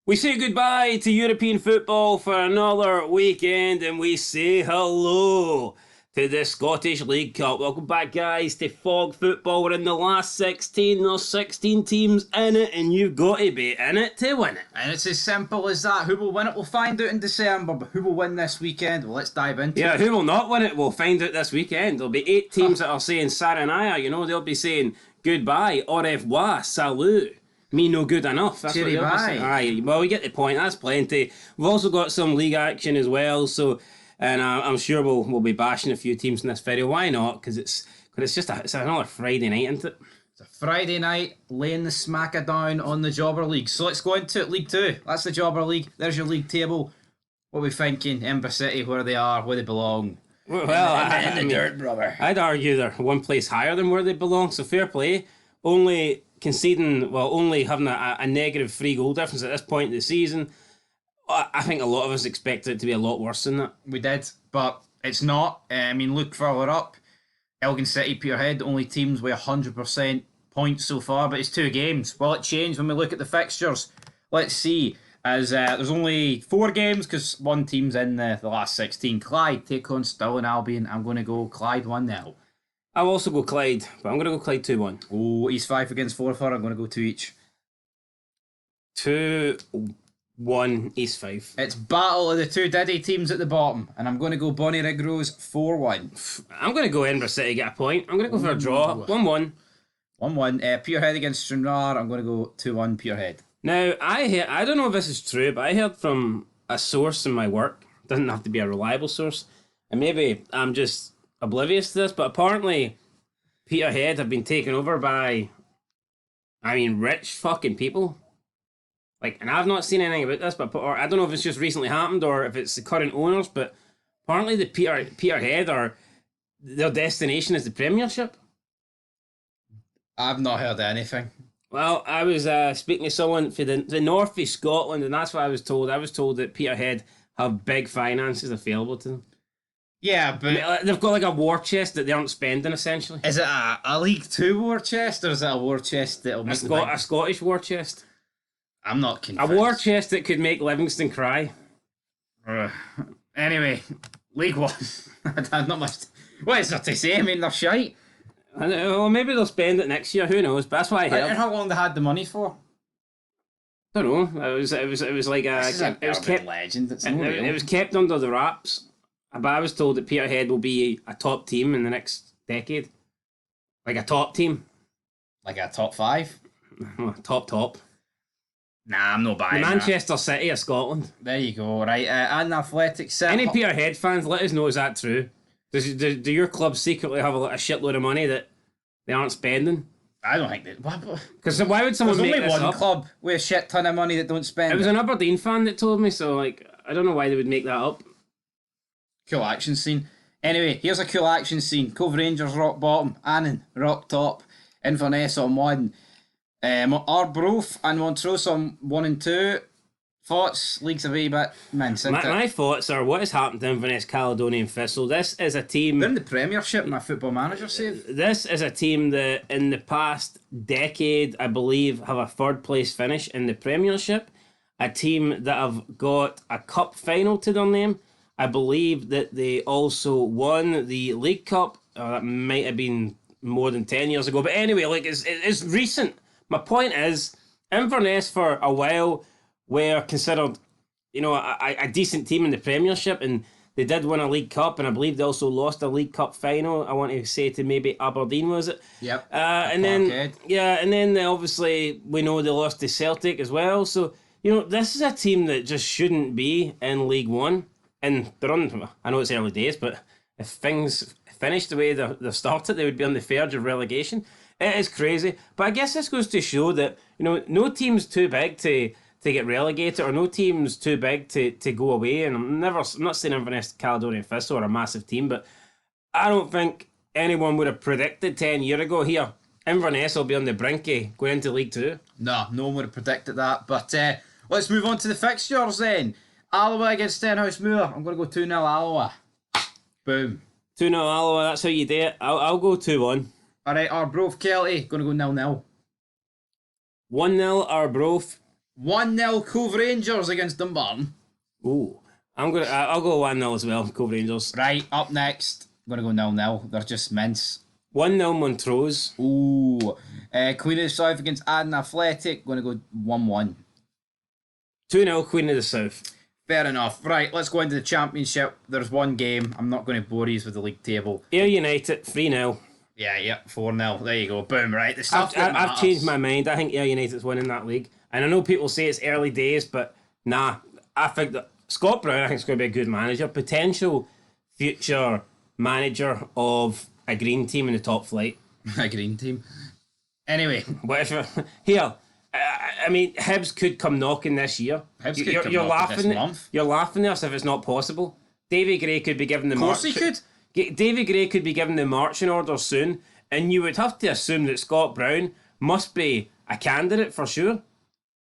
We say goodbye to European football for another weekend and we say hello to the Scottish League Cup. Welcome back, guys, to Fog Football. We're in the last 16. There's 16 teams in it and you've got to be in it to win it. And it's as simple as that. Who will win it? We'll find out in December, but who will win this weekend? Well, let's dive into it. Yeah, who will not win it? We'll find out this weekend. There'll be 8 teams that are saying Saranaya, they'll be saying goodbye, au revoir, salut. Me no good enough. That's Cheery what bye. Aye, well, we get the point. That's plenty. We've also got some league action as well. So, and I'm sure we'll be bashing a few teams in this video. Why not? Because it's another Friday night, isn't it? It's a Friday night, laying the smacker down on the Jobber League. So let's go into it. League 2. That's the Jobber League. There's your league table. What are we thinking? Ember City, where they are, where they belong. Well, in the dirt, brother. I'd argue they're one place higher than where they belong. So fair play. Only having a negative 3 goal difference at this point in the season. I think a lot of us expected it to be a lot worse than that. We did, but it's not. Look further up. Elgin City, Peterhead, only teams with 100% points so far, but it's 2 games. Will it change when we look at the fixtures? Let's see. As there's only 4 games because one team's in the last 16. Clyde take on Stirling Albion. I'm going to go Clyde 1-0. I'll also go Clyde, but I'm going to go Clyde 2-1. Oh, East 5 against Forfar. I'm going to go 2 each. 2-1 East 5. It's battle of the 2 Diddy teams at the bottom, and I'm going to go Bonnie Rigrose 4-1. I'm going to go Edinburgh City get a point. I'm going to go for a draw. 1-1. 1-1. Peterhead against Stranraer. I'm going to go 2-1 Peterhead. Now, I don't know if this is true, but I heard from a source in my work. Doesn't have to be a reliable source. And maybe I'm just oblivious to this, but apparently Peterhead have been taken over by, rich fucking people. And I've not seen anything about this, or I don't know if it's just recently happened or if it's the current owners, but apparently the Peterhead their destination is the Premiership. I've not heard anything. Well, I was speaking to someone for the north of Scotland, and that's what I was told. I was told that Peterhead have big finances available to them. Yeah, but they've got a war chest that they aren't spending, essentially. Is it a League 2 war chest, or is it a war chest that'll make a Scottish war chest? I'm not convinced. A war chest that could make Livingston cry. Anyway, League 1. Not much. What is there to say? They're shite. Well, maybe they'll spend it next year. Who knows? But that's why I heard. How long they had the money for? I don't know. It was like it was kept legend. It was kept under the wraps. But I was told that Peterhead will be a top team in the next decade. Like a top team. Like a top 5? Top. Nah, I'm not buying Manchester City of Scotland. There you go, right. And Athletic City. Any Peterhead fans, let us know, is that true? Do your club secretly have a shitload of money that they aren't spending? I don't think they... Because why would someone make this up? There's only one club with a shit ton of money that don't spend it. Was an Aberdeen fan that told me, so I don't know why they would make that up. Cool action scene. Anyway, here's a cool action scene. Cove Rangers rock bottom, Annan rock top, Inverness on 1. Arbroath and Montrose on 1 and 2. Thoughts? League's a wee bit my thoughts are what has happened to Inverness Caledonian Thistle. This is a team... They're in the Premiership, my Football Manager said. This is a team that in the past decade, I believe, have a 3rd place finish in the Premiership. A team that have got a cup final to their name. I believe that they also won the League Cup. That might have been more than 10 years ago. But anyway, it's recent. My point is, Inverness for a while were considered, a decent team in the Premiership, and they did win a League Cup, and I believe they also lost a League Cup final. I want to say to maybe Aberdeen, was it? Yep. And then obviously we know they lost to Celtic as well. So this is a team that just shouldn't be in League 1. And they're on, I know it's early days, but if things finish the way they've started, they would be on the verge of relegation. It is crazy. But I guess this goes to show that, no team's too big to get relegated, or no team's too big to go away. And I'm not saying Inverness Caledonian Thistle are a massive team, but I don't think anyone would have predicted 10 years ago here Inverness will be on the brink of going into League 2. No one would have predicted that. But let's move on to the fixtures then. Alloa against Stenhousemuir. I'm going to go 2-0 Alloa. Boom. 2-0 Alloa, that's how you do it. I'll go 2-1. Alright, Arbroath Kelty. Going to go 0-0. 1-0 Arbroath. 1-0 Cove Rangers against Dumbarton. Ooh, I'll go 1-0 as well. Cove Rangers. Right, up next. I'm going to go 0-0. They're just mince. 1-0 Montrose. Ooh. Queen of the South against Aden Athletic. Going to go 1-1. 2-0 Queen of the South. Fair enough. Right, let's go into the championship. There's one game. I'm not going to bore you with the league table. Ayr United 3-0. Yeah, 4-0. There you go. Boom, right. The stuff I've changed my mind. I think Ayr United's winning that league. And I know people say it's early days, but nah. I think that Scott Brown, I think, is going to be a good manager. Potential future manager of a green team in the top flight. A green team. Anyway. What if here? I mean, Hibs could come knocking this year. Hibs could come knocking this month. You're laughing at us if it's not possible. Davy Gray could be given the Of course he could. Davy Gray could be given the marching orders soon, and you would have to assume that Scott Brown must be a candidate for sure.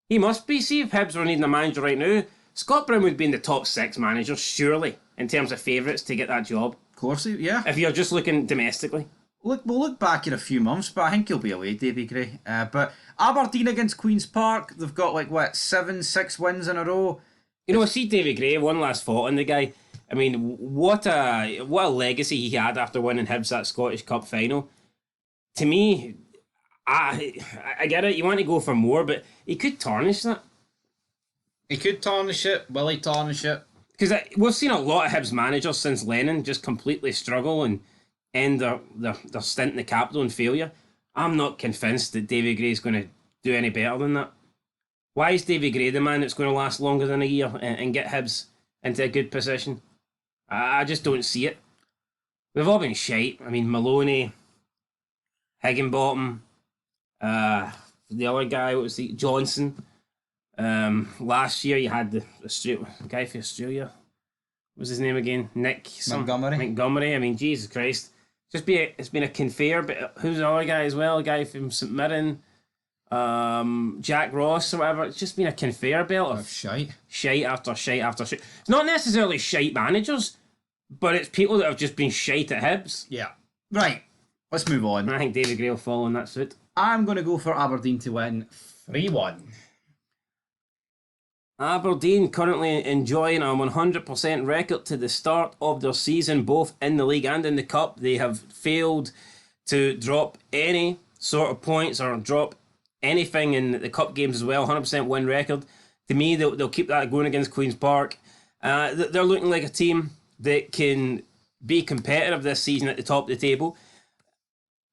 He must be. See if Hibs were needing a manager right now, Scott Brown would be in the top 6 managers, surely, in terms of favourites to get that job. Of course, yeah. If you're just looking domestically. We'll look back in a few months, but I think he'll be away, Davy Gray. But Aberdeen against Queen's Park, they've got 6 wins in a row. You know, I see Davy Gray, one last thought on the guy. I mean, what a legacy he had after winning Hibs that Scottish Cup final. To me, I get it, you want to go for more, but he could tarnish that. He could tarnish it. Will he tarnish it? Because we've seen a lot of Hibs managers since Lennon just completely struggle and end their stint in the capital in failure. I'm not convinced that Davy Gray's going to do any better than that. Why is Davy Gray the man that's going to last longer than a year and get Hibs into a good position? I just don't see it. We've all been shite. I mean, Maloney, Higginbottom, the other guy, what was he? Johnson. Last year you had the guy for Australia. What was his name again? Montgomery. I mean, Jesus Christ. It's been a conveyor, but who's the other guy as well? A guy from St Mirren, Jack Ross or whatever. It's just been a conveyor belt of shite after shite after shite. It's not necessarily shite managers, but it's people that have just been shite at Hibs. Yeah. Right. Let's move on. I think David Gray will follow in that suit. I'm going to go for Aberdeen to win 3-1. Aberdeen currently enjoying a 100% record to the start of their season, both in the league and in the cup. They have failed to drop any sort of points or drop anything in the cup games as well. 100% win record. To me, they'll keep that going against Queen's Park. They're looking like a team that can be competitive this season at the top of the table.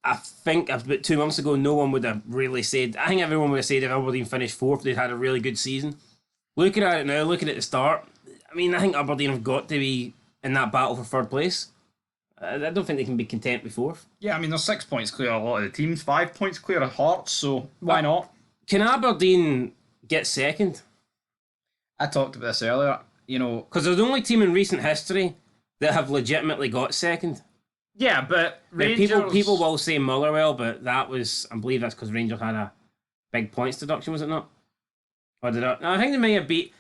I think about 2 months ago, no one would have really said. I think everyone would have said if Aberdeen finished 4th, they'd had a really good season. Looking at it now, looking at the start, I mean, I think Aberdeen have got to be in that battle for 3rd place. I don't think they can be content with 4th. Yeah, I mean, they're 6 points clear of a lot of the teams, 5 points clear of Hearts, so why not? Can Aberdeen get 2nd? I talked about this earlier, because they're the only team in recent history that have legitimately got 2nd. Yeah, but Rangers... People will say Motherwell, but I believe that's because Rangers had a big points deduction, was it not? Or did I think they may have beat...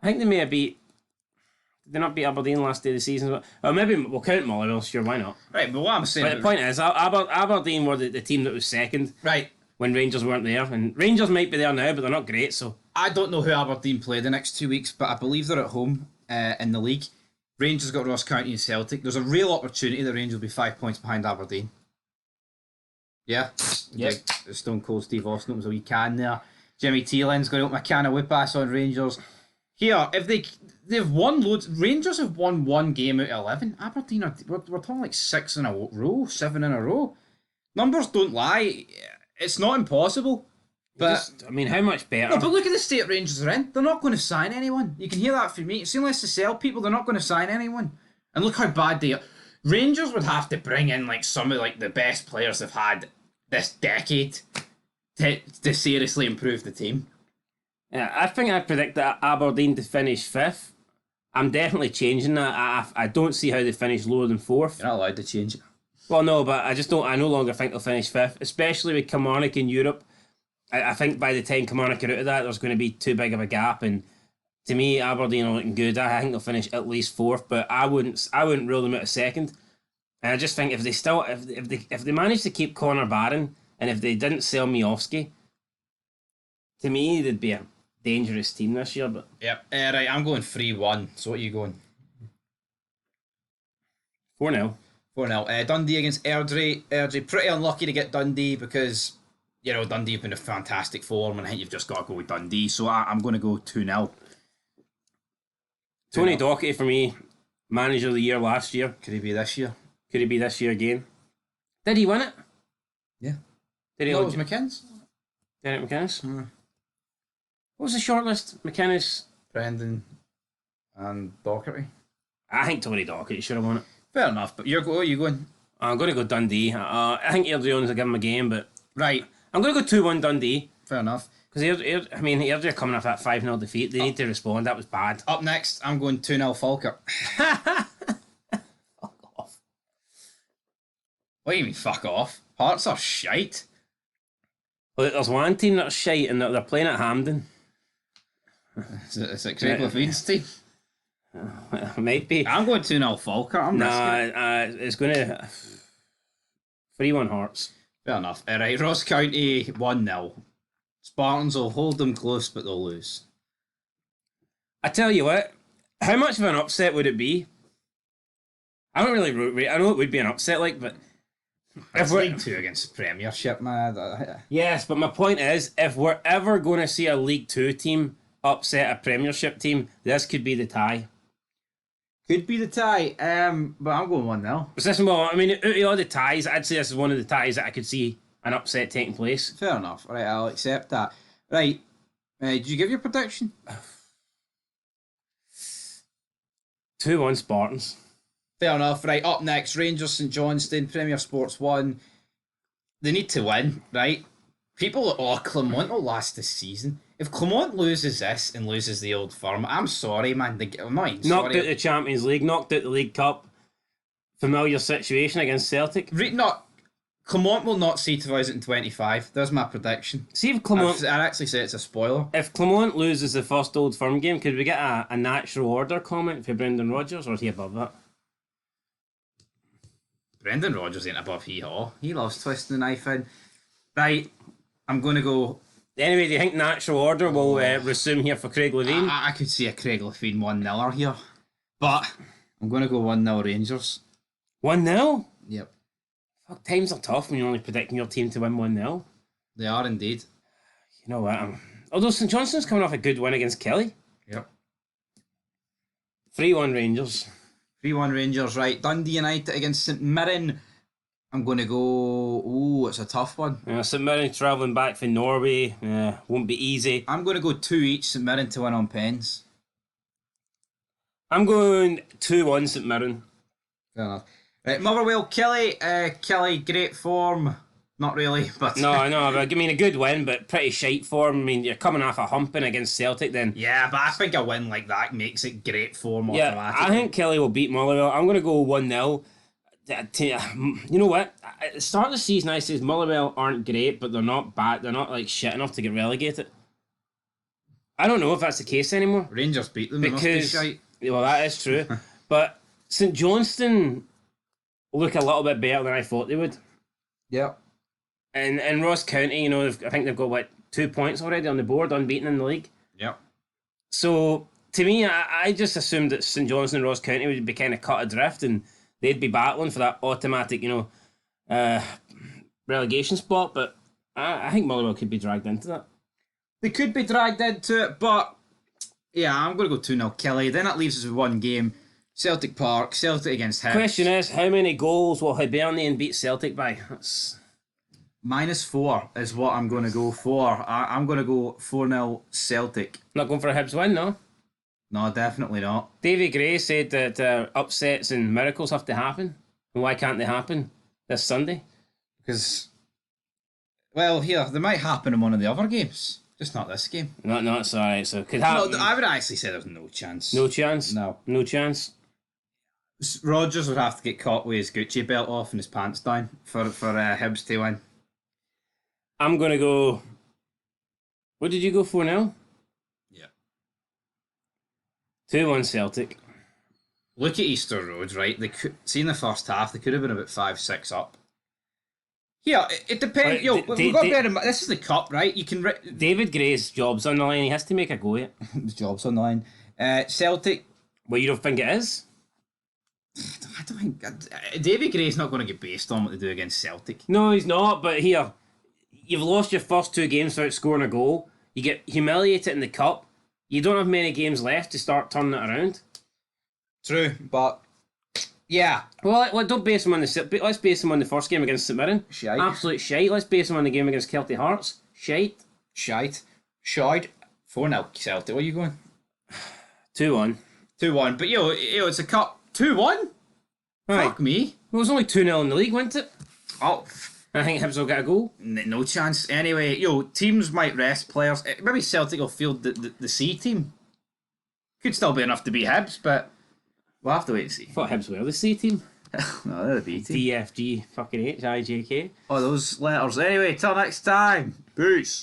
Did they not beat Aberdeen last day of the season? Or maybe we'll count Motherwell, sure, why not? Right, but what I'm saying... But the point is, Aberdeen were the team that was 2nd. Right. When Rangers weren't there. And Rangers might be there now, but they're not great, so... I don't know who Aberdeen play the next 2 weeks, but I believe they're at home in the league. Rangers got Ross County and Celtic. There's a real opportunity that Rangers will be 5 points behind Aberdeen. Yeah? Yep. Like Stone Cold Steve Austin opens a wee can there. Jimmy Tielen's going to open a can of whip-ass on Rangers. Here, if they've won loads... Rangers have won 1 game out of 11. Aberdeen we're talking 6 in a row, 7 in a row. Numbers don't lie. It's not impossible. But how much better? No, but look at the state Rangers are in. They're not going to sign anyone. You can hear that from me. It's unless to sell people, they're not going to sign anyone. And look how bad they are. Rangers would have to bring in some of the best players they've had this decade to seriously improve the team. Yeah, I think I predict that Aberdeen to finish 5th. I'm definitely changing that. I don't see how they finish lower than 4th. You're not allowed to change it. Well, no, but I no longer think they'll finish 5th, especially with Kilmarnock in Europe. I think by the time Kilmarnock are out of that, there's going to be too big of a gap. And to me, Aberdeen are looking good. I think they'll finish at least 4th, but I wouldn't rule them out of 2nd. And I just think if they manage to keep Connor Barron and if they didn't sell Miofsky, to me they'd be dangerous team this year. But Yep. Right, I'm going 3-1. So what are you going? 4-0. 4-0. Dundee against Airdrie. Airdrie pretty unlucky to get Dundee because, Dundee have been a fantastic form and I think you've just got to go with Dundee. So I'm going to go 2-0. Tony Docherty for me, manager of the year last year. Could he be this year? Could he be this year again? Did he win it? Yeah. Did he? No, it was McKinn's. Derek McInnes? What was the shortlist? McInnes? Brendan and Docherty. I think Tony Docherty should have won it. Fair enough, but where are you going? I'm going to go Dundee. I think Airdrie will give him a game, but Right. I'm going to go 2-1 Dundee. Fair enough. Because Airdrie are coming off that 5-0 defeat. They need to respond. That was bad. Up next, I'm going 2-0 Falkirk. Fuck off. What do you mean, fuck off? Hearts are shite. Well, there's one team that's shite and they're playing at Hampden. Is it Craig Levine's team? It might be. I'm going 2-0 Falkirk. I'm risking it. It's going to 3-1 Hearts. Fair enough. Right, Ross County 1-0. Spartans will hold them close, but they'll lose. I tell you what, how much of an upset would it be? I don't really root rate. I know it would be an upset, but It's League 2 against the Premiership, man. Yes, but my point is, if we're ever going to see a League 2 team upset a Premiership team, this could be the tie. Could be the tie, but I'm going 1-0. Out of all the ties, I'd say this is one of the ties that I could see an upset taking place. Fair enough. Right, I'll accept that. Right, did you give your prediction? 2-1 Spartans. Fair enough. Right, up next, Rangers St Johnstone, Premier Sports 1. They need to win, right? People, Clermont will last this season. If Clermont loses this and loses the Old Firm, I'm sorry, man. I'm not even Knocked sorry. out the Champions League, knocked out the League Cup. Familiar situation against Celtic. Clermont will not see 2025. There's my prediction. See if Clermont... I'd actually say it's a spoiler. If Clermont loses the first Old Firm game, could we get a natural order comment for Brendan Rodgers, or is he above that? Brendan Rodgers ain't above hee-haw. He loves twisting the knife in. Right, I'm going to go... Anyway, do you think natural order will resume here for Craig Levein? I could see a Craig Levein 1-0 here. But I'm going to go 1-0 Rangers. 1-0? Yep. Fuck, times are tough when you're only predicting your team to win 1-0. They are indeed. You know what? Although St Johnstone's coming off a good win against Kelly. Yep. 3-1 Rangers. 3-1 Rangers, right. Dundee United against St Mirren. I'm going to go... Ooh, it's a tough one. St Mirren travelling back from Norway. Won't be easy. I'm going to go 2 each, St Mirren to win on pens. I'm going 2-1 St Mirren. Fair enough. Right, Motherwell, Kelly. Kelly, great form. Not really, but... No, but a good win, but pretty shite form. You're coming off a humping against Celtic then. Yeah, but I think a win like that makes it great form automatically. I think Kelly will beat Motherwell. I'm going to go 1-0. You know what? At the start of the season, I said Motherwell aren't great, but they're not bad. They're not shit enough to get relegated. I don't know if that's the case anymore. Rangers beat them. Because well, that is true. But St Johnstone look a little bit better than I thought they would. Yep. And Ross County, I think they've got 2 points already on the board, unbeaten in the league. Yep. So to me, I just assumed that St Johnstone and Ross County would be kind of cut adrift and they'd be battling for that automatic, relegation spot. But I think Motherwell could be dragged into that. They could be dragged into it, but yeah, I'm going to go 2-0 Kelly. Then that leaves us with one game. Celtic Park, Celtic against Hibs. Question is, how many goals will Hibernian beat Celtic by? That's... -4 is what I'm going to go for. I'm going to go 4-0 Celtic. Not going for a Hibs win, no? No, definitely not. Davy Gray said that upsets and miracles have to happen. And why can't they happen this Sunday? Because, well, here, they might happen in one of the other games. Just not this game. No, it's alright. So it could happen. No, I would actually say there's no chance. No chance? No. No chance? Rodgers would have to get caught with his Gucci belt off and his pants down for Hibs to win. I'm going to go... What did you go for now? Yeah. 2-1 Celtic. Look at Easter Road, right? They could see in the first half they could have been about 5-6 up. Yeah, it depends. Yo, we've got to bear in mind, this is the cup, right? You can... David Gray's job's on the line. He has to make a go at it. His job's on the line. Celtic... Well, you don't think it is? I don't think... David Gray's not going to get based on what they do against Celtic. No, he's not. But here, you've lost your first 2 games without scoring a goal. You get humiliated in the cup. You don't have many games left to start turning it around. True, but... Yeah. Well, don't base him on the... Let's base him on the first game against St Mirren. Shite. Absolute shite. Let's base him on the game against Celtic Hearts. Shite. 4-0 Celtic. Where are you going? 2-1. 2-1. But, it's a cup. 2-1? Right. Fuck me. Well, it was only 2-0 in the league, wasn't it? Oh... I think Hibs will get a goal. No chance. Anyway, teams might rest players. Maybe Celtic will field the C team. Could still be enough to beat Hibs, but we'll have to wait and see. I thought Hibs were the C team. No, they're the B team. DFG fucking H, IJK. Oh, those letters. Anyway, till next time. Peace.